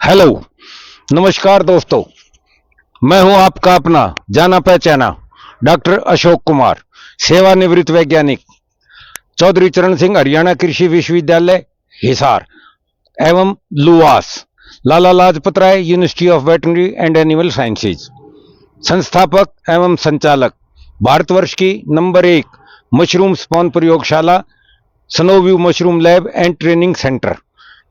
Hello, नमस्कार दोस्तों। मैं हूं आपका अपना जाना पहचाना डॉक्टर अशोक कुमार, सेवानिवृत्त वैज्ञानिक, चौधरी चरण सिंह हरियाणा कृषि विश्वविद्यालय हिसार एवं LUVAS, Lala Lajpat Rai university of veterinary and animal sciences, संस्थापक एवं संचालक, भारतवर्ष की नंबर 1 मशरूम स्पॉन प्रयोगशाला, snowview mushroom lab and training centre,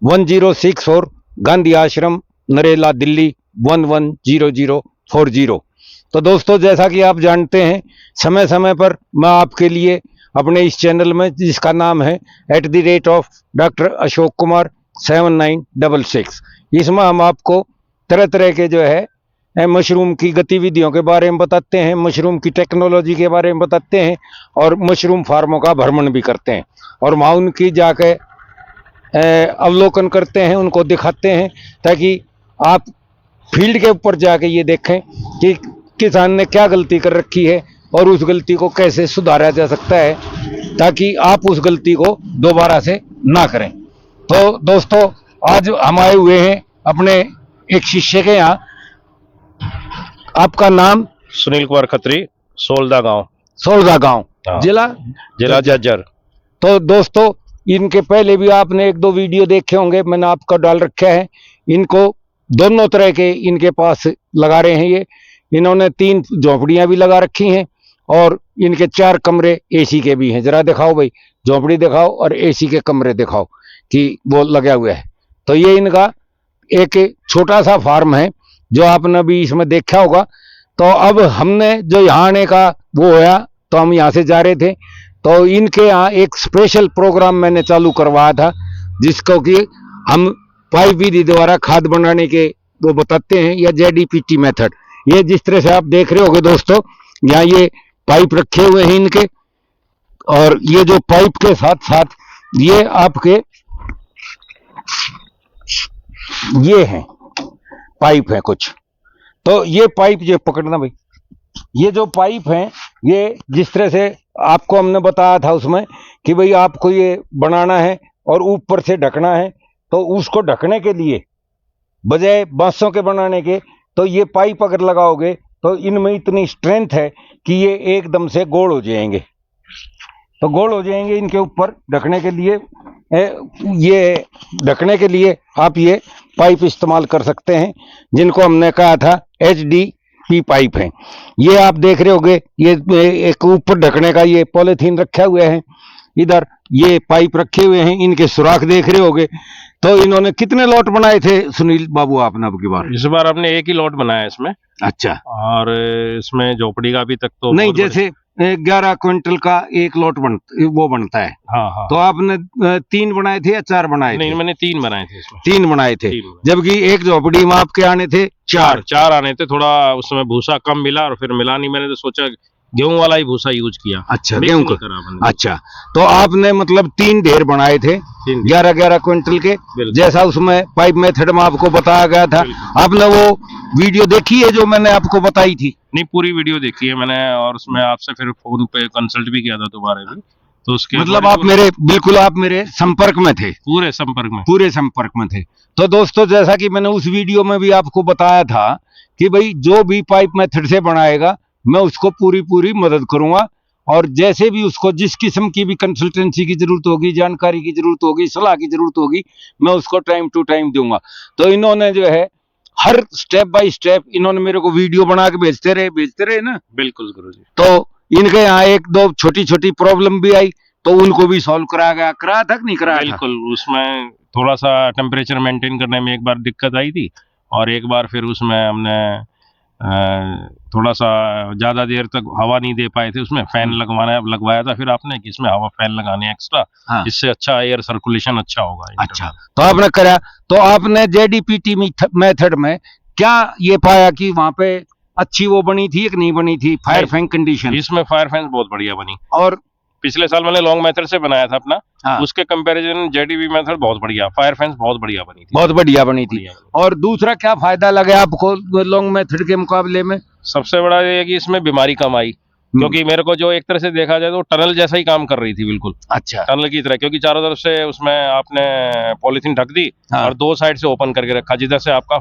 1064 Gandhi Ashram, Narela, Delhi 110040। तो दोस्तों, जैसा कि आप जानते हैं, समय समय पर मैं आपके लिए अपने इस चैनल में, जिसका नाम है @डॉक्टर अशोक कुमार 7966, इसमें हम आपको तरह तरह के जो है मशरूम की गतिविधियों के बारे में बताते हैं, मशरूम की टेक्नोलॉजी के बारे में बताते हैं और मशरूम फार्मों का भ्रमण भी करते हैं और वहाँ उनकी जाके अवलोकन करते हैं, उनको दिखाते हैं, ताकि आप फील्ड के ऊपर जाके ये देखें कि किसान ने क्या गलती कर रखी है और उस गलती को कैसे सुधारा जा सकता है, ताकि आप उस गलती को दोबारा से ना करें। तो दोस्तों, आज हम आए हुए हैं अपने एक शिष्य के यहाँ। आपका नाम? सुनील कुमार खत्री, सोलदा गांव, हाँ। जिला जज्जर। तो दोस्तों, इनके पहले भी आपने 1-2 वीडियो देखे होंगे, मैंने आपका डाल रखा है। इनको दोनों तरह के इनके पास लगा रहे हैं। इन्होंने 3 झोपड़ियां भी लगा रखी हैं और इनके 4 कमरे एसी के भी हैं। जरा दिखाओ भाई, झोपड़ी दिखाओ और एसी के कमरे दिखाओ कि वो लगा हुआ है। तो ये इनका एक छोटा सा फार्म है जो आपने भी इसमें देखा होगा। तो अब हमने जो यहाँ आने का वो होया, तो हम यहाँ से जा रहे थे, तो इनके यहाँ एक स्पेशल प्रोग्राम मैंने चालू करवाया था, जिसको कि हम पाइप विधि द्वारा खाद बनाने के वो बताते हैं, या जेडीपीटी मेथड। ये जिस तरह से आप देख रहे होगे दोस्तों, यहाँ ये पाइप रखे हुए हैं इनके, और ये जो पाइप के साथ साथ ये आपके ये हैं पाइप है कुछ। तो ये पाइप, ये पकड़ना भाई, ये जो पाइप हैं, ये जिस तरह से आपको हमने बताया था उसमें कि भाई आपको ये बनाना है और ऊपर से ढकना है, तो उसको ढकने के लिए बजाय बांसों के बनाने के, तो ये पाइप अगर लगाओगे तो इनमें इतनी स्ट्रेंथ है कि ये एकदम से गोल हो जाएंगे। तो गोल हो जाएंगे इनके ऊपर ढकने के लिए। ये ढकने के लिए आप ये पाइप इस्तेमाल कर सकते हैं, जिनको हमने कहा था HDP पाइप है। ये आप देख रहे होगे, ये एक ऊपर ढकने का ये पॉलीथीन रखा हुआ है, इधर ये पाइप रखे हुए हैं, इनके सुराख देख रहे होगे। तो इन्होंने कितने लॉट बनाए थे सुनील बाबू आपने अब की बार? इस बार हमने एक ही लॉट बनाया इसमें। अच्छा। और इसमें झोपड़ी का भी तक तो नहीं, जैसे 11 क्विंटल का एक लॉट बनता है। हाँ। तो आपने 3 बनाए थे या 4 बनाए थे? नहीं, मैंने 3 बनाए थे इसमें। 3 बनाए थे, जबकि एक झोपड़ी में आपके आने थे 4 आने थे। थोड़ा उसमें भूसा कम मिला और फिर मिला नहीं, मैंने तो सोचा गेहूं वाला ही भूसा यूज किया। अच्छा, गेहूं का। अच्छा, तो आपने मतलब 3 ढेर बनाए थे 11-11 क्विंटल के, जैसा उसमें पाइप मेथड में आपको बताया गया था। आपने वो वीडियो देखी है जो मैंने आपको बताई थी? नहीं, पूरी वीडियो देखी है मैंने, और उसमें आपसे फिर फोन पे कंसल्ट भी किया था दोबारा भी। तो उसके मतलब आप मेरे संपर्क में थे? पूरे संपर्क में थे। तो दोस्तों, जैसा कि मैंने उस वीडियो में भी आपको बताया था कि भाई जो भी पाइप मेथड से बनाएगा, मैं उसको पूरी मदद करूंगा, और जैसे भी उसको जिस किस्म की भी कंसल्टेंसी की जरूरत होगी, जानकारी की जरूरत होगी, सलाह की जरूरत होगी, मैं उसको टाइम टू टाइम दूंगा। तो इन्होंने जो है हर स्टेप बाय स्टेप इन्होंने मेरे को वीडियो बना के भेजते रहे ना। बिल्कुल गुरुजी। तो इनके यहाँ 1-2 छोटी प्रॉब्लम भी आई, तो उनको भी सॉल्व कराया था कि नहीं कराया? बिल्कुल। उसमें थोड़ा सा टेम्परेचर मेंटेन करने में एक बार दिक्कत आई थी, और एक बार फिर उसमें हमने थोड़ा सा ज्यादा देर तक हवा नहीं दे पाए थे, उसमें फैन लगवाया था फिर आपने कि इसमें हवा फैन लगाने एक्स्ट्रा। हाँ। इससे अच्छा एयर सर्कुलेशन अच्छा होगा। अच्छा, तो आपने करा। तो आपने जेडीपीटी मेथड में क्या ये पाया कि वहां पे अच्छी वो बनी थी कि नहीं बनी थी फायर फैंग कंडीशन? इसमें फायर फैंस बहुत बढ़िया बनी, और पिछले साल मैंने लॉन्ग मेथड से बनाया था अपना। हाँ। उसके कंपैरिजन जेडीबी मेथड बहुत बढ़िया, फायर फैंस बहुत बढ़िया बनी थी। बहुत बढ़िया बनी थी। और दूसरा क्या फायदा लगा आपको लॉन्ग मेथड के मुकाबले में? सबसे बड़ा ये है कि इसमें बीमारी कम आई। क्योंकि मेरे को जो एक तरह से देखा जाए तो टनल जैसा ही काम कर रही थी, बिल्कुल अच्छा। टनल की तरह, क्योंकि चारों तरफ से उसमें आपने पॉलिथीन ढक दी हाँ। और दो साइड से ओपन करके रखा, जिधर से आपका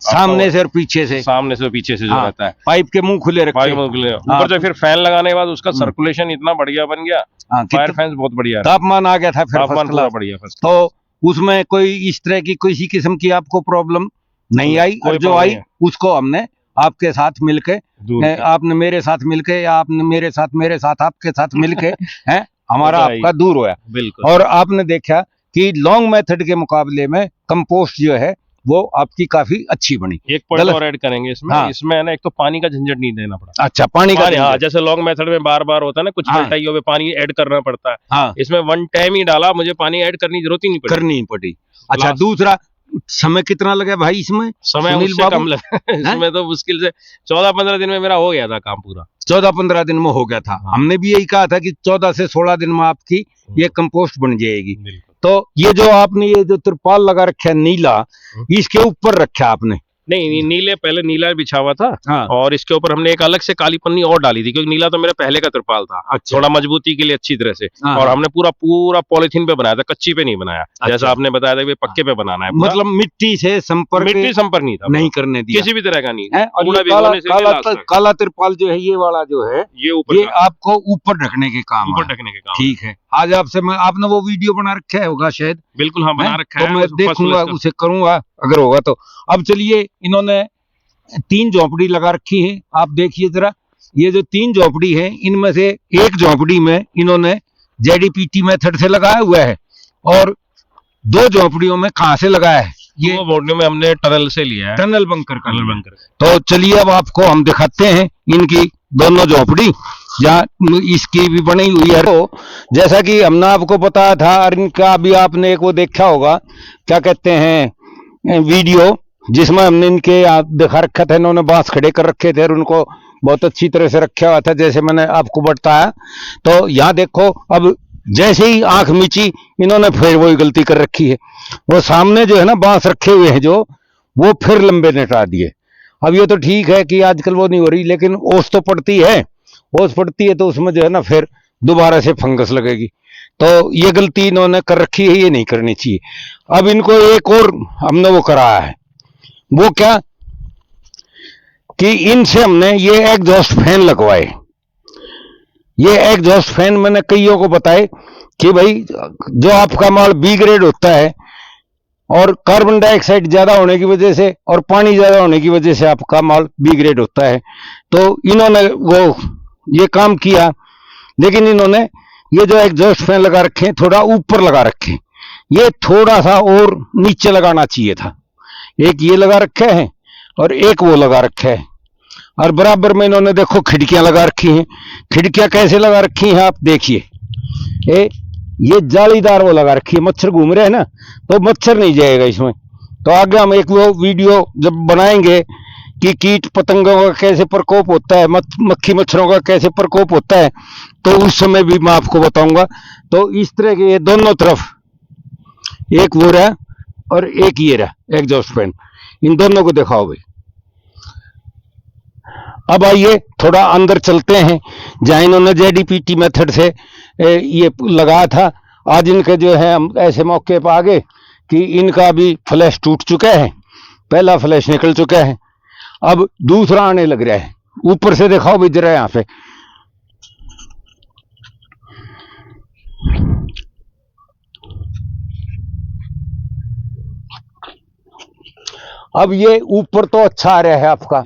सामने से और पीछे से, सामने से पीछे से जो हाँ, रहता है पाइप के मुंह खुले रखे, ऊपर से फिर फैन लगाने के बाद उसका सर्कुलेशन इतना बढ़िया बन गया, हाँ, फायर फैंस बहुत बढ़िया, तापमान आ गया था फिर तापमान फर्स्ट पूरा क्लास। बढ़िया फर्स्ट। तो उसमें कोई इस तरह की किसी किस्म की आपको प्रॉब्लम नहीं आई, और जो आई उसको हमने आपके साथ मिलके, आपने मेरे साथ मिलके, या आपने मेरे साथ आपके साथ मिलके है हमारा आपका दूर हुआ। बिल्कुल। और आपने देखा कि लॉन्ग मेथड के मुकाबले में कंपोस्ट जो है वो आपकी काफी अच्छी बनी। एक पॉइंट और ऐड करेंगे इसमें, हाँ। इसमें ना एक तो पानी का झंझट नहीं देना पड़ा। अच्छा, पानी का, हाँ, जैसे लॉन्ग मेथड में बार बार होता है ना, कुछ हाँ। मिटाइयों में पानी ऐड करना पड़ता है, हाँ। इसमें वन टाइम ही डाला, मुझे पानी ऐड करने की जरूरत ही नहीं पड़ी, करनी पड़ी। अच्छा, दूसरा समय कितना लगा भाई इसमें? समय उससे कम लगा इसमें तो मुश्किल से 14-15 दिन में मेरा हो गया था काम पूरा। 14-15 दिन में हो गया था। हमने भी यही कहा था कि 14 से 16 दिन में आपकी ये कंपोस्ट बन जाएगी। तो ये जो आपने ये जो तिरपाल लगा रखा है नीला, इसके ऊपर रखा आपने? नहीं, नीले पहले नीला बिछा हुआ था, हाँ। और इसके ऊपर हमने एक अलग से काली पन्नी और डाली थी, क्योंकि नीला तो मेरा पहले का तिरपाल था। अच्छा। थोड़ा मजबूती के लिए अच्छी तरह से, हाँ। और हमने पूरा पॉलिथीन पे बनाया था, कच्ची पे नहीं बनाया। अच्छा। जैसा आपने बताया था कि पक्के पे बनाना है, मतलब मिट्टी से संपर्क नहीं था, नहीं करने दिया किसी भी तरह का नहीं है। और ये काला तिरपाल जो है, ये वाला जो है, ये ऊपर, ये आपको ऊपर ढकने के काम, ऊपर ढकने के काम। ठीक है। आज आपसे आपने वो वीडियो बना रखा है होगा शायद? बिल्कुल, हाँ, बना रखा है, तो मैं देखूंगा, उसे करूंगा अगर होगा तो। अब चलिए, इन्होंने 3 झोंपड़ी लगा रखी है, आप देखिए जरा। ये जो 3 झोंपड़ी है, इनमें से एक झोंपड़ी में इन्होंने जेडीपीटी मेथड से लगाया हुआ है, और 2 झोंपड़ियों में कहां से लगाया है? ये झोंपड़ियों में हमने टनल से लिया है, टनल बंकर। तो चलिए अब आपको हम दिखाते हैं इनकी दोनों झोंपड़ी, जहाँ इसकी भी बनी हुई है। तो जैसा कि हमने आपको बताया था, और इनका भी आपने एक वो देखा होगा, क्या कहते हैं, वीडियो, जिसमें हमने इनके दिखा रखा था, इन्होंने बांस खड़े कर रखे थे और उनको बहुत अच्छी तरह से रखा हुआ था, जैसे मैंने आपको बताया। तो यहाँ देखो, अब जैसे ही आंख मीची, इन्होंने फिर वही गलती कर रखी है। वो सामने जो है ना बांस रखे हुए हैं जो, वो फिर लंबे निटा दिए। अब ये तो ठीक है कि आजकल वो नहीं हो रही, लेकिन ओस तो पड़ती है, ओस पड़ती है तो उसमें जो है ना फिर दोबारा से फंगस लगेगी। तो ये गलती इन्होंने कर रखी है, ये नहीं करनी चाहिए। अब इनको एक और हमने वो कराया है, वो क्या कि इनसे हमने ये एग्जॉस्ट फैन लगवाए। ये एग्जॉस्ट फैन मैंने कईयों को बताए कि भाई, जो आपका माल बी ग्रेड होता है, और कार्बन डाइऑक्साइड ज्यादा होने की वजह से और पानी ज्यादा होने की वजह से आपका माल बी ग्रेड होता है। तो इन्होंने वो ये काम किया, लेकिन इन्होंने ये जो एग्जॉस्ट फैन लगा रखे हैं, थोड़ा ऊपर लगा रखे हैं। ये थोड़ा सा और नीचे लगाना चाहिए था। एक ये लगा रखे हैं और एक वो लगा रखे है, और बराबर में इन्होंने देखो खिड़कियां लगा रखी हैं। खिड़कियां कैसे लगा रखी हैं आप देखिए, ये जालीदार वो लगा रखी है, मच्छर घूम रहे हैं ना, तो मच्छर नहीं जाएगा इसमें। तो आगे हम एक वो वीडियो जब बनाएंगे कि कीट पतंगों का कैसे प्रकोप होता है, मक्खी मच्छरों का कैसे प्रकोप होता है, तो उस समय भी मैं आपको बताऊंगा। तो इस तरह के ये दोनों तरफ, एक वो रहा और एक ये रहा एग्जॉस्ट फैन, इन दोनों को दिखाओ भाई। अब आइए थोड़ा अंदर चलते हैं, जहां इन्होंने जेडीपीटी मेथड से ये लगाया था। आज इनके जो है, हम ऐसे मौके पर आ गए कि इनका भी फ्लैश टूट चुका है, पहला फ्लैश निकल चुका है, अब दूसरा आने लग रहा है। ऊपर से दिखाओ भी जरा यहां पे। अब ये ऊपर तो अच्छा आ रहा है आपका,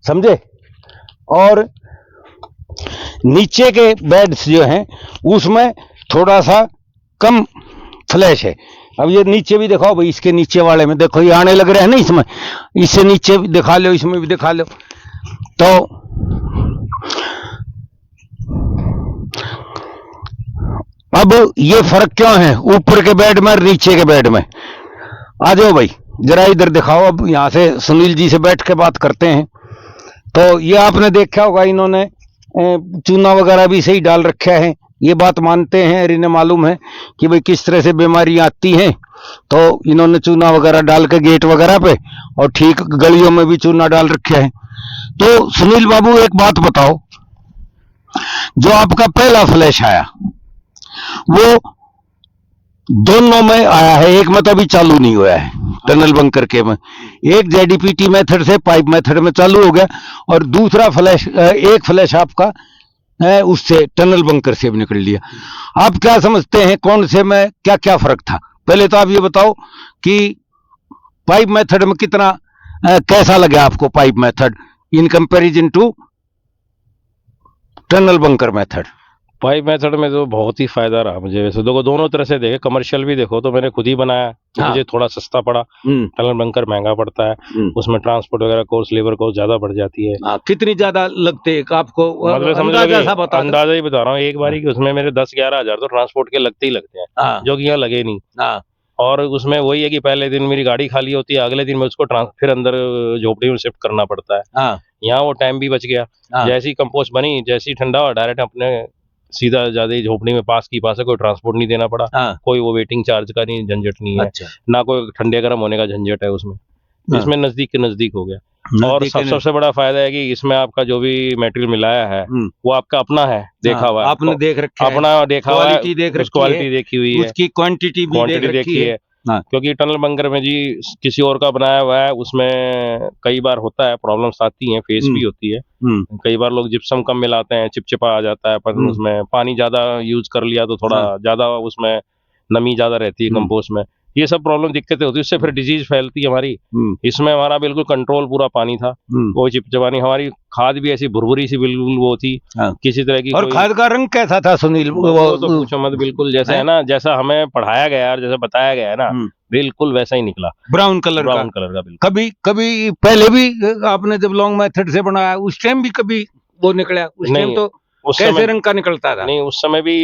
समझे, और नीचे के बेड्स जो हैं उसमें थोड़ा सा कम फ्लैश है। अब ये नीचे भी दिखाओ भाई, इसके नीचे वाले में देखो ये आने लग रहा है ना, इसमें, इससे नीचे भी दिखा लो, इसमें भी दिखा लो। तो अब ये फर्क क्यों है ऊपर के बेड में और नीचे के बेड में? आ जाओ भाई जरा इधर दिखाओ। अब यहां से सुनील जी से बैठ के बात करते हैं। तो ये आपने देखा होगा, इन्होंने चूना वगैरह भी सही डाल रखा है, ये बात मानते हैं और इन्हें मालूम है कि भाई किस तरह से बीमारियां आती हैं। तो इन्होंने चूना वगैरह डाल के गेट वगैरह पे, और ठीक गलियों में भी चूना डाल रखा है। तो सुनील बाबू एक बात बताओ जो आपका पहला फ्लैश आया वो दोनों में आया है, एक में तो अभी चालू नहीं हुआ है टनल बंकर के में, एक जेडीपीटी मेथड से पाइप मेथड में चालू हो गया और दूसरा फ्लैश एक फ्लैश आपका उससे टनल बंकर से भी निकल लिया। आप क्या समझते हैं कौन से में क्या क्या फर्क था? पहले तो आप ये बताओ कि पाइप मेथड में कितना कैसा लगा आपको pipe method in comparison to tunnel bunker method? Pipe method में तो बहुत ही फायदा रहा मुझे। वैसे देखो दोनों तरह से देखे, कमर्शियल भी देखो तो मैंने खुद ही बनाया तो मुझे थोड़ा सस्ता पड़ा, टनल बंकर महंगा पड़ता है, उसमें ट्रांसपोर्ट वगैरह कॉस्ट, लेबर कॉस्ट ज्यादा बढ़ जाती है। कितनी ज्यादा लगते है आपको? मतलब अंदाजा ही बता रहा हूँ एक बारी कि उसमें मेरे 10-11 हजार तो ट्रांसपोर्ट के लगते ही लगते हैं, जो कि यहाँ लगे नहीं। और उसमें वही है कि पहले दिन मेरी गाड़ी खाली होती है, अगले दिन में उसको फिर अंदर झोपड़ी में शिफ्ट करना पड़ता है। यहाँ वो टाइम भी बच गया। जैसी कंपोस्ट बनी, जैसी ठंडा हुआ, डायरेक्ट अपने सीधा ज्यादा ही झोपड़ी में पास की पास है, कोई ट्रांसपोर्ट नहीं देना पड़ा, कोई वो वेटिंग चार्ज का नहीं झंझट नहीं है, ना कोई ठंडे गर्म होने का झंझट है उसमें। इसमें नजदीक के नजदीक हो गया। और सबसे बड़ा फायदा है कि इसमें आपका जो भी मटेरियल मिलाया है वो आपका अपना है, देखा हुआ है, आपने देख रखा है, अपना देखा हुआ है, क्वालिटी देखी हुई है, उसकी क्वांटिटी भी देखी है। क्योंकि टनल बंकर में जी किसी और का बनाया हुआ है, उसमें कई बार होता है प्रॉब्लम्स आती हैं, फेस भी होती है। कई बार लोग जिप्सम कम मिलाते हैं, चिपचिपा आ जाता है, पर उसमें पानी ज्यादा यूज कर लिया तो थोड़ा ज्यादा उसमें नमी ज्यादा रहती है कंपोस्ट में, ये सब प्रॉब्लम दिक्कतें होती है, उससे फिर डिजीज फैलती है हमारी। इसमें हमारा बिल्कुल कंट्रोल पूरा पानी था, कोई चिपचिपानी, हमारी खाद भी ऐसी भुरभुरी सी बिल्कुल वो थी, किसी तरह की। और खाद का रंग कैसा था सुनील? वो तो पूछो मत, बिल्कुल जैसे है ना, जैसा हमें पढ़ाया गया और जैसा बताया गया है ना, बिल्कुल वैसा ही निकला, ब्राउन कलर का बिल्कुल। कभी पहले भी आपने जब लॉन्ग मेथड से बनाया उस टाइम भी कभी वो निकला? उस टाइम तो कैसे रंग का निकलता था? नहीं, उस समय भी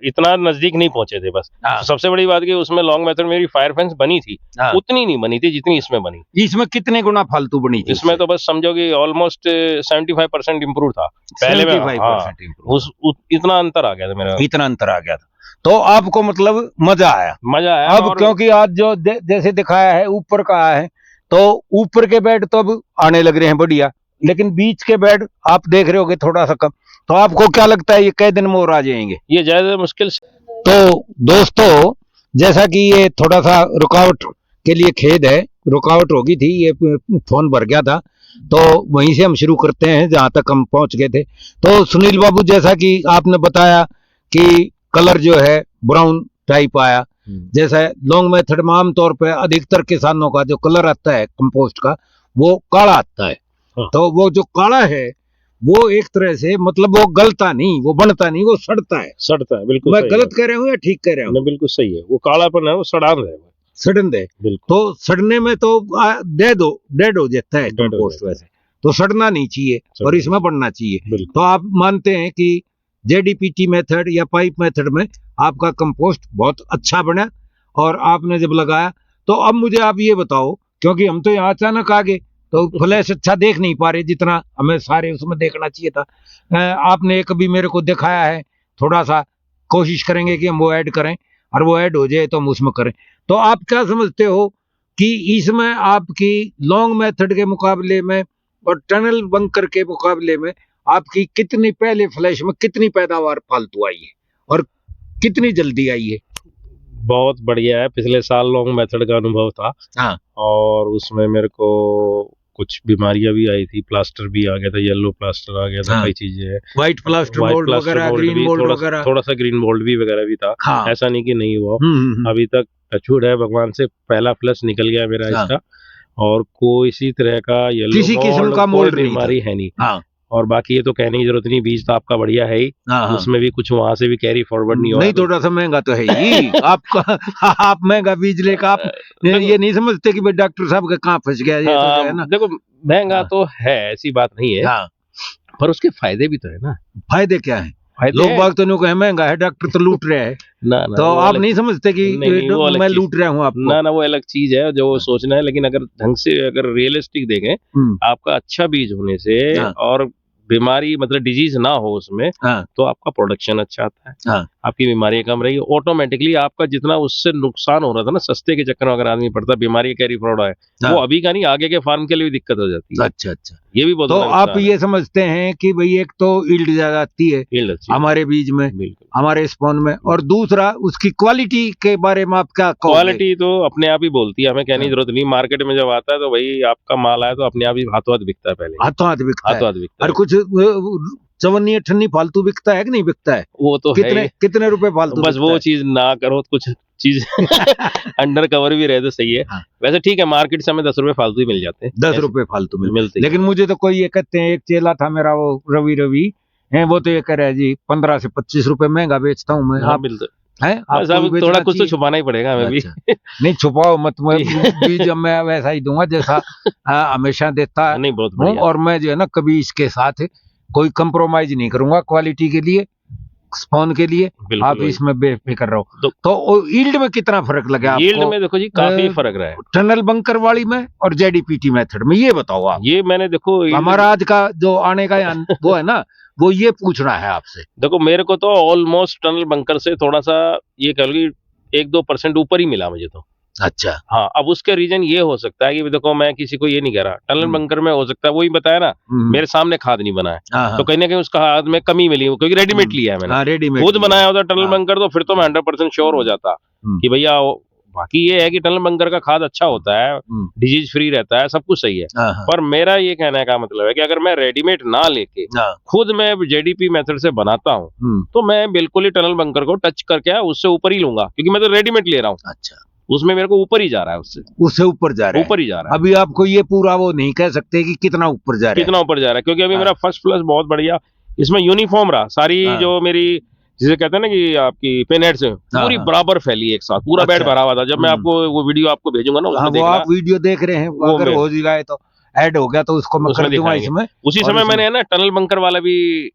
इतना नजदीक नहीं पहुंचे थे बस। तो सबसे बड़ी बात कि उसमें लॉन्ग मेथड मेरी फायर फेंस बनी थी, उतनी नहीं बनी थी जितनी इसमें बनी। इसमें कितने गुना फालतू बनी थी? इसमें तो बस समझो कि ऑलमोस्ट 75% इम्प्रूव था पहले में। इतना अंतर आ गया था मेरा, इतना अंतर आ गया था तो आपको मतलब मजा आया? अब क्योंकि आज जो जैसे दिखाया है ऊपर का है, तो ऊपर के बेड तो अब आने लग रहे हैं बढ़िया, लेकिन बीच के बेड आप देख रहे होगे थोड़ा सा कम। तो आपको क्या लगता है ये कै दिन में और आ जाएंगे? ये ज्यादा मुश्किल। तो दोस्तों, जैसा कि ये थोड़ा सा रुकावट के लिए खेद है, रुकावट होगी थी, ये फोन भर गया था, तो वहीं से हम शुरू करते हैं जहां तक हम पहुंच गए थे। तो सुनील बाबू, जैसा कि आपने बताया कि कलर जो है ब्राउन टाइप आया, जैसा लॉन्ग मेथड में आमतौर पर अधिकतर किसानों का जो कलर आता है कंपोस्ट का वो काला आता है। तो वो जो काला है वो एक तरह से मतलब वो गलता नहीं, वो बनता नहीं, वो सड़ता है। बिल्कुल मैं गलत कह रहा हूँ या ठीक कह रहा हूँ? बिल्कुल सही है, वो कालापन है, वो सड़न है। तो सड़ने में तो डेड हो जाता है कंपोस्ट, वैसे तो सड़ना नहीं चाहिए और इसमें बनना चाहिए। तो आप मानते हैं कि जेडीपीटी मेथड या पाइप मेथड में आपका कंपोस्ट बहुत अच्छा बना और आपने जब लगाया तो अब मुझे आप ये बताओ, क्योंकि हम तो यहाँ अचानक आ गए तो फ्लैश अच्छा देख नहीं पा रहे जितना हमें सारे उसमें देखना चाहिए था। आपने कभी मेरे को दिखाया है, थोड़ा सा कोशिश करेंगे कि हम वो ऐड करें और वो ऐड हो जाए तो हम उसमें करें। तो आप क्या समझते हो कि इसमें आपकी लॉन्ग मेथड के मुकाबले में और टनल बंकर के मुकाबले में आपकी कितनी पहले फ्लैश में कितनी पैदावार फालतू आई है और कितनी जल्दी आई है? बहुत बढ़िया है। पिछले साल लॉन्ग मेथड का अनुभव था और उसमें मेरे को कुछ बीमारियां भी आई थी, प्लास्टर भी आ गया था, येलो प्लास्टर आ गया था, कई चीजें, व्हाइट प्लास्टर मोल्ड वगैरह, ग्रीन मोल्ड वगैरह, थोड़ा सा ग्रीन मोल्ड भी वगैरह भी था। ऐसा नहीं कि नहीं हुआ, अभी तक टचवुड है, भगवान से पहला फ्लश निकल गया मेरा इसका, और कोई इसी तरह का येलो किसी किस्म का मोल्ड बीमारी है नहीं। और बाकी ये तो कहने की जरूरत नहीं, बीज तो आपका बढ़िया है ही, उसमें भी कुछ वहां से भी कैरी फॉरवर्ड नहीं हुआ। नहीं, थोड़ा सा महंगा तो है ही आपका। आप महंगा बीज लेकर आप ये नहीं समझते कि भाई डॉक्टर साहब का कहाँ फंस गया, ये तो है ना। देखो महंगा तो है, ऐसी बात नहीं है, पर उसके फायदे भी तो है ना। फायदे क्या है? लोग बाग तो नहीं महंगा है, डॉक्टर तो लूट रहे हैं। ना तो आप नहीं समझते कि मैं लूट रहा हूँ आपको? ना, वो अलग चीज है जो सोचना है, लेकिन अगर ढंग से अगर रियलिस्टिक देखें, आपका अच्छा बीज होने से और बीमारी मतलब डिजीज ना हो उसमें, तो आपका प्रोडक्शन अच्छा आता है। आपकी बीमारी कम रही, ऑटोमेटिकली आपका जितना उससे नुकसान हो रहा था ना सस्ते के चक्कर में अगर आदमी पड़ता, बीमारी कैरी फॉरवर्ड है, हाँ। वो अभी का नहीं आगे के फार्म के लिए भी दिक्कत हो जाती है। अच्छा अच्छा। ये भी बहुत तो बड़ा आप नुकसान ये समझते हैं कि भाई एक तो ईल्ड ज्यादा आती है Yield अच्छी है। हमारे बीज में, बिल्कुल। हमारे स्पॉन में, और दूसरा उसकी क्वालिटी के बारे में आप क्या कहोगे? क्वालिटी तो अपने आप ही बोलती है, हमें कहने की हाँ। जरूरत नहीं। मार्केट में जब आता है तो भाई आपका माल आया तो अपने आप ही हाथों हाथ बिकता है पहले, हाथों हाथ बिकता है। हाथों हाथ बिकता और है। कुछ चवन्नी अठन्नी फालतू बिकता है कि नहीं बिकता है? वो तो है कितने ही। कितने रुपए फालतू बस बिकता वो है? चीज ना करो तो कुछ चीज अंडर कवर भी रहे तो सही है। हाँ। वैसे ठीक है, मार्केट से हमें 10 रुपए फालतू ही मिल जाते हैं, 10 ऐसे रुपए फालतू मिलते मिलते ही लेकिन मुझे तो कोई ये कहते हैं, एक चेला था मेरा वो रवि है, वो तो ये कह रहा है जी 15 से 25 रुपए महंगा बेचता हूँ मैं। हाँ, आप मिलते हैं, बस आपको भी अब बेचना थोड़ा कुछ तो चाहिए। छुपाना ही पड़ेगा हमें भी। अच्छा। नहीं छुपाओ मत, मैं बीज मैं वैसा ही दूंगा जैसा हमेशा देता नहीं, बहुत हूँ, बढ़िया। और मैं जो है ना कभी इसके साथ कोई कंप्रोमाइज नहीं करूंगा क्वालिटी के लिए, स्पॉन के लिए। बिल्कुल आप वही। इसमें बेफिक्र रहो। तो तो ईल्ड में कितना फर्क लगा यील्ड आपको में देखो जी काफी अ, फर्क रहा है। टनल बंकर वाली में और जेडीपीटी मेथड में, ये बताओ आप। ये मैंने देखो yield- हमारा आज का जो आने का वो है ना, वो ये पूछना है आपसे। देखो मेरे को तो ऑलमोस्ट टनल बंकर से थोड़ा सा ये कह लो कि 1-2% ऊपर ही मिला मुझे तो। अच्छा। हाँ, अब उसका रीजन ये हो सकता है कि देखो मैं किसी को ये नहीं कह रहा, टनल बंकर में हो सकता है वही बताया ना, मेरे सामने खाद नहीं बना है, हाँ तो कहीं ना कहीं उसका खाद में कमी मिली क्योंकि रेडीमेड लिया है मैंने। रेडीमेड खुद बनाया होता टनल हाँ। बंकर तो फिर तो मैं 100% श्योर हो जाता कि भैया बाकी ये है कि टनल बंकर का खाद अच्छा होता है, डिजीज फ्री रहता है, सब कुछ सही है। पर मेरा ये कहने का मतलब है कि अगर मैं रेडीमेड ना लेके खुद मैं जेडीपी मेथड से बनाता हूँ तो मैं बिल्कुल ही टनल बंकर को टच करके उससे ऊपर ही लूंगा, क्योंकि मैं तो रेडीमेड ले रहा हूँ। अच्छा, उसमें मेरे को ऊपर ही जा रहा है, उससे ऊपर जा रहा है, ऊपर ही जा रहा है। अभी आपको ये पूरा वो नहीं कह सकते कि कितना ऊपर जा रहा है, कितना ऊपर जा रहा है, क्योंकि अभी मेरा फर्स्ट प्लस बहुत बढ़िया इसमें यूनिफॉर्म रहा। सारी जो मेरी जिसे कहते हैं ना कि आपकी पेनहेड से पूरी बराबर फैली एक साथ, पूरा बेड भरा हुआ था। जब मैं आपको वो वीडियो आपको भेजूंगा ना, उसमें देखना। आप वीडियो देख रहे हैं, अगर हो जाए तो ऐड हो गया तो उसको मैं कर दूंगा इसमें। उसी समय मैंने ना टनल बंकर वाला भी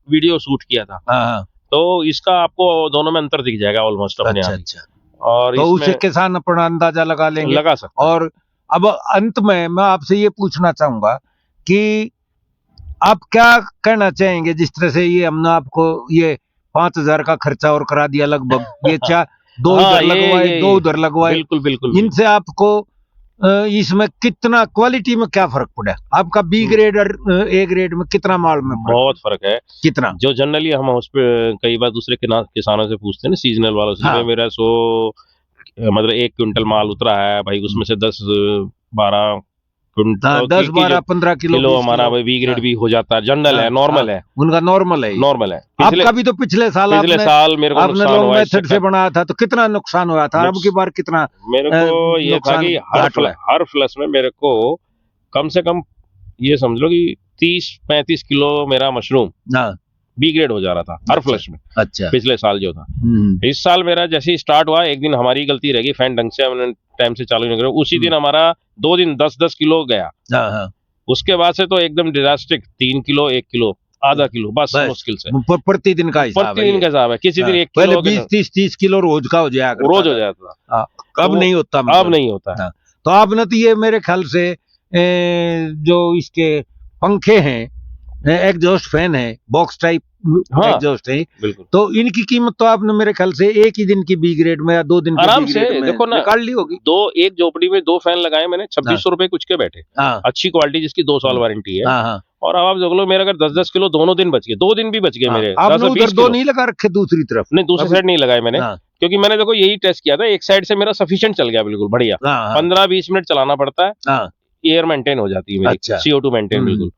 वीडियो शूट किया था, तो इसका आपको दोनों में अंतर दिख जाएगा ऑलमोस्ट अपने आप। और तो उसे किसान अपना अंदाजा लगा लेंगे, लगा सकते। और अब अंत में मैं आपसे ये पूछना चाहूंगा कि आप क्या कहना चाहेंगे, जिस तरह से ये हमने आपको ये 5,000 का खर्चा और करा दिया लगभग, ये 2 उधर लगवाए 2 उधर लगवाए, बिल्कुल बिल्कुल, इनसे आपको इसमें कितना क्वालिटी में क्या फर्क पड़ा? आपका बी ग्रेड और ए ग्रेड में कितना माल में बहुत फर्क है। कितना? जो जनरली हम उस पे कई बार दूसरे किसानों से पूछते हैं ना, सीजनल वालों से, हाँ। मेरा मतलब 1 क्विंटल माल उतरा है भाई, उसमें से 10-12 10-12-15 किलो हमारा बी ग्रेड भी हो जाता है। जनरल है, नॉर्मल है, उनका नॉर्मल है, नॉर्मल है। आपका भी तो पिछले साल मेरे को आपने लॉन्ग मेथड से बनाया था, तो कितना नुकसान हुआ था? अब की बार कितना? मेरे को ये था कि हर फ्लश में मेरे को कम से कम ये समझ लो कि 30-35 किलो मेरा मशरूम बी ग्रेड हो जा रहा था हर फ्लश में। अच्छा, पिछले साल जो था। इस साल मेरा जैसे ही स्टार्ट हुआ, एक दिन हमारी गलती रहेगी, फैन ढंग से हमने टाइम से चालू नहीं करा, उसी दिन हमारा 2 दिन 10-10 किलो गया। उसके बाद से तो एकदम डिजास्टिक 3 किलो 1 किलो आधा किलो बस मुश्किल से प्रतिदिन का हिसाब है। किसी दिन 1 किलो, पहले 20-30 किलो रोज का हो जाएगा, रोज हो जाता था। अब नहीं होता, अब नहीं होता। तो आपने तो ये मेरे ख्याल से जो इसके पंखे हैं, एग्जॉस्ट फैन है, बॉक्स टाइप एग्जॉस्ट है, तो इनकी कीमत तो आपने मेरे ख्याल से एक ही दिन की बी ग्रेड में या 2 दिन की आराम बी से ग्रेड में देखो ना निकाल ली होगी। एक झोपड़ी में 2 फैन लगाए मैंने, 2600 रुपए कुछ के बैठे, अच्छी क्वालिटी जिसकी 2 साल वारंटी है। और अब आप देख लो, मेरे अगर 10-10 किलो दोनों दिन बच गए, 2 दिन भी बच गए मेरे। आपने उधर 2 नहीं लगा रखे दूसरी तरफ? नहीं, दूसरी साइड नहीं लगाए मैंने, क्योंकि मैंने देखो यही टेस्ट किया था, एक साइड से मेरा सफिशिएंट चल गया, बिल्कुल बढ़िया। 15-20 मिनट चलाना पड़ता है, एयर मेंटेन हो जाती है मेरी, CO2 मेंटेन बिल्कुल।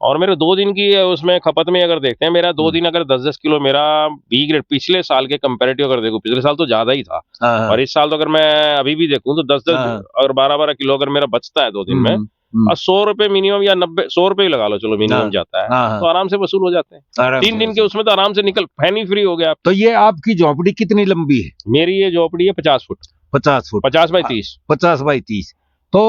और मेरे 2 दिन की उसमें खपत में अगर देखते हैं, मेरा 2 दिन अगर 10-10 किलो मेरा बी ग्रेड पिछले साल के कंपैरेटिव अगर देखो, पिछले साल तो ज्यादा ही था, और इस साल तो अगर मैं अभी भी देखूं तो 10-10 और 12-12 किलो अगर मेरा बचता है 2 दिन में, और 100 रुपए मिनिमम या 100 रुपए ही लगा लो, चलो मिनिमम जाता है, तो आराम से वसूल हो जाते हैं। 3 दिन के उसमें तो आराम से निकल, फैन ही फ्री हो गया। तो ये आपकी झोपड़ी कितनी लंबी है? मेरी ये झोपड़ी है 50 फुट, 50 बाई 30। 50 बाई 30। तो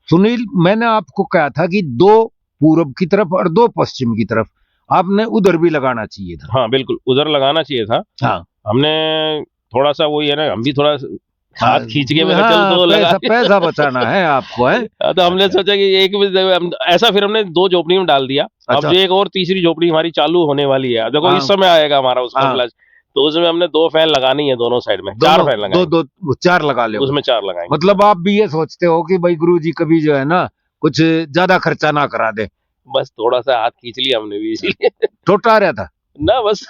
सुनील, मैंने आपको कहा था कि 2 पूरब की तरफ और 2 पश्चिम की तरफ, आपने उधर भी लगाना चाहिए था। हाँ बिल्कुल, उधर लगाना चाहिए था। हमने थोड़ा सा वही है ना, हम भी थोड़ा हाथ खींच के पैसा बचाना है आपको, है? तो हमने सोचा कि ऐसा, फिर हमने 2 झोपड़ी में डाल दिया। अब जो एक और तीसरी झोपड़ी हमारी चालू होने वाली है, देखो इस समय आएगा हमारा उसका फ्लश, तो उसमें हमने 2 फैन लगानी है दोनों साइड में, 4 फैन लगाएंगे, दो 4 लगा ले। उसमें 4 लगाएंगे। मतलब आप भी ये सोचते हो कि भाई गुरुजी कभी जो है ना कुछ ज्यादा खर्चा ना करा दे। बस थोड़ा सा हाथ खींच लिया हमने भी इसीलिए छोटा आ रहा था ना, बस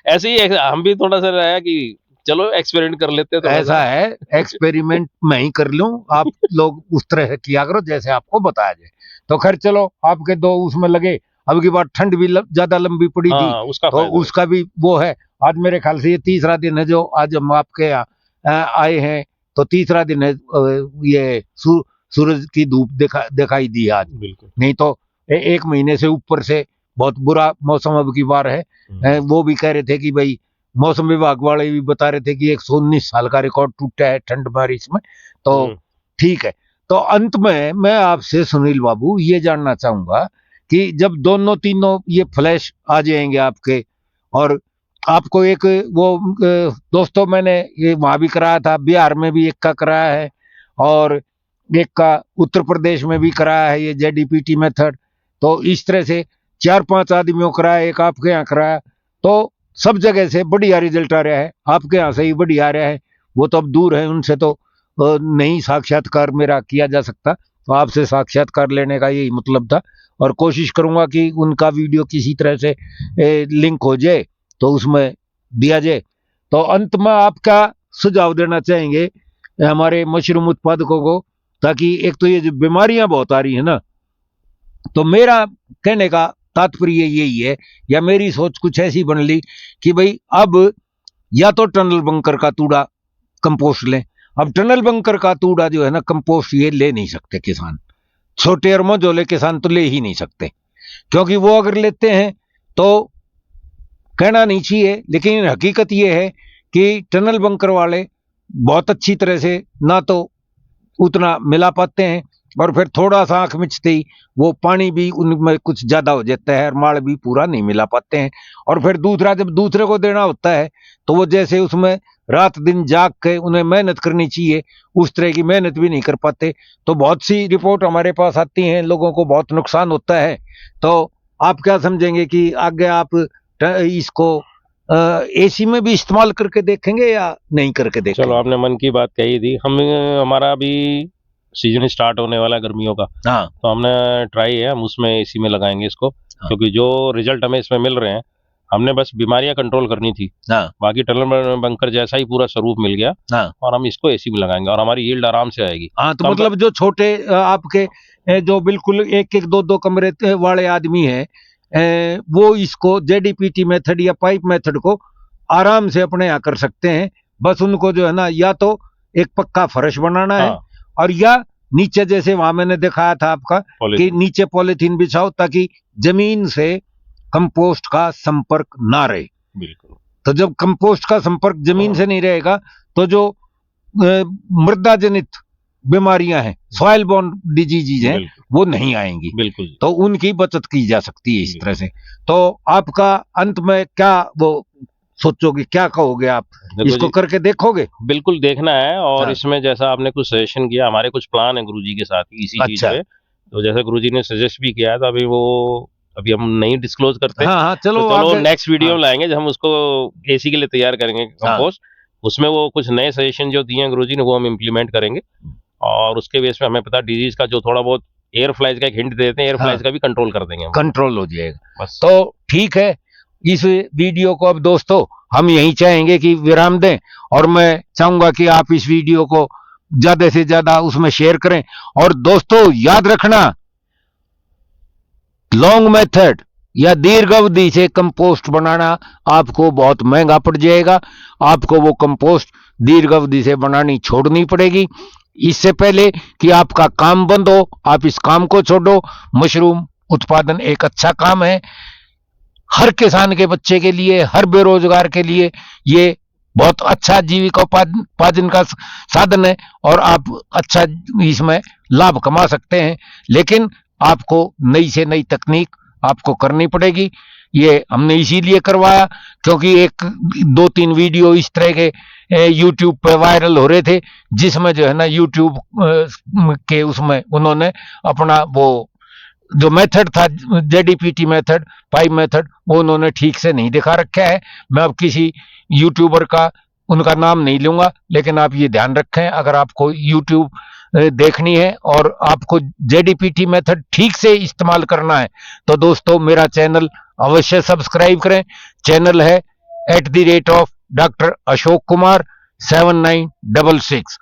ऐसे ही हम भी थोड़ा सा रहा कि चलो एक्सपेरिमेंट कर लेते हैं। ऐसा है, एक्सपेरिमेंट मैं ही कर लूं, आप लोग उस तरह किया करो जैसे आपको बताया जाए। तो खैर चलो, आपके 2 उसमें लगे। अब की बार ठंड भी ज्यादा लंबी पड़ी थी, हाँ, उसका तो उसका भी वो है। आज मेरे ख्याल से ये 3रा दिन है जो आज हम आपके यहाँ आए हैं, तो 3रा दिन है ये सूरज की धूप दिखाई दी आज। बिल्कुल, नहीं तो 1 महीने से ऊपर से बहुत बुरा मौसम अब की बार है। वो भी कह रहे थे कि भाई मौसम विभाग वाले भी बता रहे थे कि 119 साल का रिकॉर्ड टूटा है ठंड बारिश में। तो ठीक है, तो अंत में मैं आपसे सुनील बाबू ये जानना चाहूंगा कि जब दोनों तीनों ये फ्लैश आ जाएंगे आपके, और आपको एक वो दोस्तों मैंने ये वहां भी कराया था, बिहार में भी एक का कराया है और एक का उत्तर प्रदेश में भी कराया है, ये जेडीपीटी मेथड। तो इस तरह से 4-5 आदमियों कराया, एक आपके यहाँ कराया, तो सब जगह से बढ़िया रिजल्ट आ रहा है। आपके यहाँ से ही बढ़िया आ रहा है। वो तो अब दूर है, उनसे तो नहीं साक्षात्कार मेरा किया जा सकता, तो आपसे साक्षात्कार लेने का यही मतलब था। और कोशिश करूंगा कि उनका वीडियो किसी तरह से लिंक हो जाए तो उसमें दिया जाए। तो अंत में आप क्या सुझाव देना चाहेंगे हमारे मशरूम उत्पादकों को, ताकि एक तो ये जो बीमारियां बहुत आ रही है ना, तो मेरा कहने का तात्पर्य यही है, या मेरी सोच कुछ ऐसी बन ली कि भाई अब या तो टनल बंकर का तूड़ा कंपोस्ट लें। अब टनल बंकर का तूड़ा जो है ना कंपोस्ट ये ले नहीं सकते किसान, छोटे और मझोले किसान तो ले ही नहीं सकते, क्योंकि वो अगर लेते हैं तो कहना नहीं चाहिए, लेकिन हकीकत ये है कि टनल बंकर वाले बहुत अच्छी तरह से ना तो उतना मिला पाते हैं, और फिर थोड़ा सा आंख मिचते ही वो पानी भी उनमें कुछ ज्यादा हो जाता है और माल भी पूरा नहीं मिला पाते हैं। और फिर दूसरा जब दूसरे को देना होता है तो वो जैसे उसमें रात दिन जाग के उन्हें मेहनत करनी चाहिए, उस तरह की मेहनत भी नहीं कर पाते। तो बहुत सी रिपोर्ट हमारे पास आती हैं, लोगों को बहुत नुकसान होता है। तो आप क्या समझेंगे कि आगे आप इसको एसी में भी इस्तेमाल करके देखेंगे या नहीं करके देखेंगे? चलो, आपने मन की बात कही थी। हमारा अभी सीजन स्टार्ट होने वाला है गर्मियों का, हाँ, तो हमने ट्राई है, हम उसमें एसी में लगाएंगे इसको। हाँ। क्योंकि जो रिजल्ट हमें इसमें मिल रहे हैं, हमने बस बीमारियां कंट्रोल करनी थी, हाँ, बाकी टनल बंकर जैसा ही पूरा स्वरूप मिल गया, हाँ, और हम इसको एसी में लगाएंगे और हमारी यील्ड आराम से आएगी। हाँ। तो मतलब जो छोटे आपके जो बिल्कुल 1-1 2-2 कमरे वाले आदमी हैं, वो इसको जेडीपीटी मेथड या पाइप मेथड को आराम से अपने यहाँ कर सकते हैं। बस उनको जो है ना या तो एक पक्का फर्श बनाना है, हाँ, और या नीचे जैसे वहां मैंने दिखाया था आपका कि पॉलीथीन। नीचे पॉलीथीन बिछाओ ताकि जमीन से कंपोस्ट का संपर्क ना रहे। बिल्कुल, तो जब कंपोस्ट का संपर्क जमीन से नहीं रहेगा तो जो मृदा जनित बीमारियां हैं, सॉइल बोर्न डिजीज हैं, बिल्कुल, वो नहीं आएंगी। बिल्कुल जी। तो उनकी बचत की जा सकती है इस तरह से। तो आपका अंत में क्या वो सोचोगे, क्या कहोगे आप, देखो इसको जी, करके देखोगे? बिल्कुल देखना है। और हाँ। इसमें जैसा आपने कुछ सजेशन किया, हमारे कुछ प्लान है गुरुजी के साथ ही इसी चीज अच्छा। पे। तो जैसे गुरुजी ने सजेस्ट भी किया है, तो अभी हम नहीं डिस्क्लोज करते। हाँ, हाँ, तो चलो चलो आगे। नेक्स्ट वीडियो हाँ, में लाएंगे जब हम उसको एसी के लिए तैयार करेंगे हाँ, कंपोस्ट। उसमें वो कुछ नए सजेशन जो दिए हैं गुरुजी ने, वो हम इम्प्लीमेंट करेंगे। और उसके बेस पे हमें पता डिजीज का जो थोड़ा बहुत एयर फ्लाइज का एक हिंट देते हैं, एयर हाँ, फ्लाइज का भी कंट्रोल कर देंगे हम। कंट्रोल हो जाएगा। बस तो ठीक है, इस वीडियो को अब दोस्तों हम यही चाहेंगे कि विराम दें, और मैं चाहूंगा कि आप इस वीडियो को ज्यादा से ज्यादा उसमें शेयर करें। और दोस्तों याद रखना, लॉन्ग मेथड या दीर्घ अवधि से कंपोस्ट बनाना आपको बहुत महंगा पड़ जाएगा। आपको वो कंपोस्ट दीर्घ अवधि से बनानी छोड़नी पड़ेगी। इससे पहले कि आपका काम बंद हो, आप इस काम को छोड़ो। मशरूम उत्पादन एक अच्छा काम है, हर किसान के बच्चे के लिए, हर बेरोजगार के लिए ये बहुत अच्छा जीविकोपार्जन का साधन है, और आप अच्छा इसमें लाभ कमा सकते हैं। लेकिन आपको नई से नई तकनीक आपको करनी पड़ेगी। ये हमने इसीलिए करवाया क्योंकि 1-2-3 वीडियो इस तरह के यूट्यूब पे वायरल हो रहे थे, जिसमें जो है ना यूट्यूब के उसमें उन्होंने अपना वो जो मेथड था जेडीपीटी मेथड, पाइप मेथड, वो उन्होंने ठीक से नहीं दिखा रखा है। मैं अब किसी यूट्यूबर का उनका नाम नहीं लूंगा, लेकिन आप ये ध्यान रखें, अगर आपको यूट्यूब देखनी है और आपको जेडीपीटी मेथड ठीक से इस्तेमाल करना है तो दोस्तों मेरा चैनल अवश्य सब्सक्राइब करें। चैनल है @Dr. अशोक कुमार 7966।